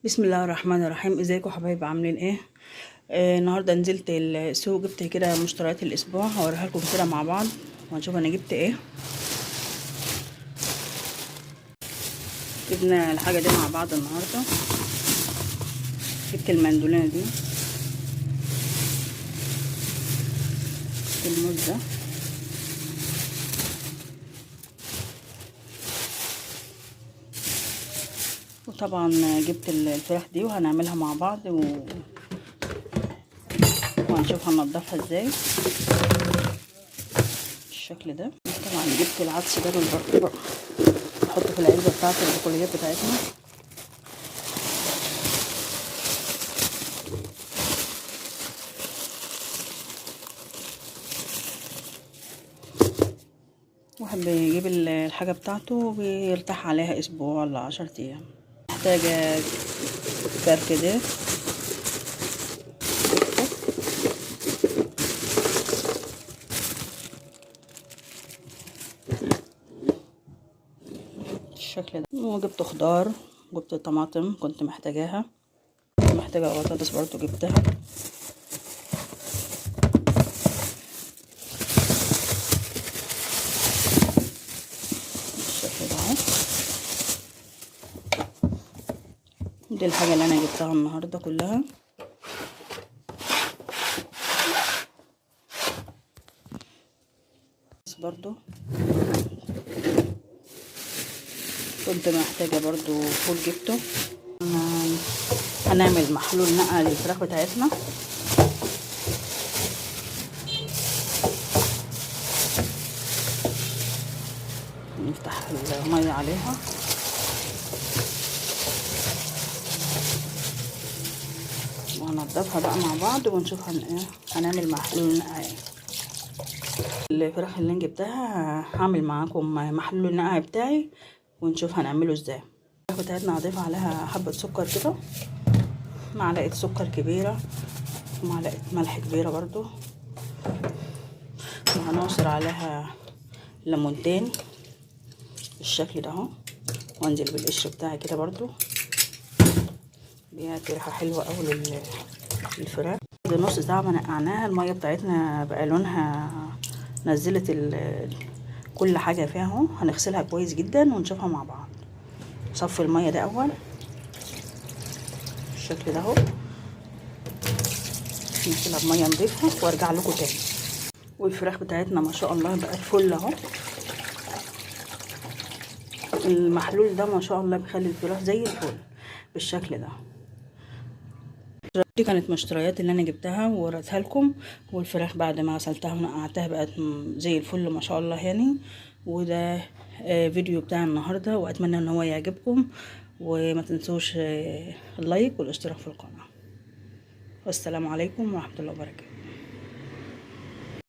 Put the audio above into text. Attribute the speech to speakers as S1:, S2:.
S1: بسم الله الرحمن الرحيم. ازيكم حبايبي؟ عاملين ايه؟ النهارده نزلت السوق، جبت كده مشتريات الاسبوع، هوريها لكم كده مع بعض وهنشوف انا جبت ايه. جبنا الحاجه دي مع بعض النهارده. جبت المندولينه دي، الموز ده، وطبعا جبت الفراخ دي وهنعملها مع بعض وهنشوف هننضفها ازاي بالشكل ده. طبعا جبت العدس ده بالبرتقال، نحطه في العلبه بتاعه البقوليات بتاعتنا. واحد بيجيب الحاجة بتاعته وبيرتاح عليها اسبوع ولا 10 ايام. محتاجة كركديه، بالشكل ده. وجبت خضار، جبت طماطم كنت محتاجاها، كنت محتاجة بطاطس برضو جبتها. بالشكل ده اهو. دي الحاجة اللي انا جبتها النهاردة كلها. برضو كنت محتاجة برضو فول جبته. هنعمل محلول نقع للفراخ بتاعتنا. نفتح المية عليها وهنضفها بقى مع بعض ونشوف هنعمل محلول نقع ايه. الفراخ اللي جبتها هعمل معاكم محلول النقع بتاعي ونشوف هنعمله ازاي. الفراخ بتاعتنا هضيف عليها حبة سكر كده، معلقة سكر كبيرة ومعلقة ملح كبيرة برضو، وهنعصر عليها ليمونتين بالشكل ده اهو، وانزل بالقشر بتاعي كده برضو، بيدي ريحة حلوة اوي للفراخ. بعد نص ساعة ما نقعناها المية بتاعتنا بقى لونها نزلت كل حاجة فيها اهو. هنغسلها كويس جدا ونشوفها مع بعض. صفي المية ده اول بالشكل ده اهو، نغسلها بمية نضيفة وارجع لكم تاني. والفراخ بتاعتنا ما شاء الله بقت فل اهو. المحلول ده ما شاء الله بيخلي الفراخ زي الفل بالشكل ده. دي كانت مشتريات اللي انا جبتها ووريتها لكم. والفراخ بعد ما غسلتها ونقعتها بقت زي الفل ما شاء الله يعني. وده فيديو بتاع النهارده، واتمنى ان هو يعجبكم، وما تنسوش اللايك والاشتراك في القناه. والسلام عليكم ورحمه الله وبركاته.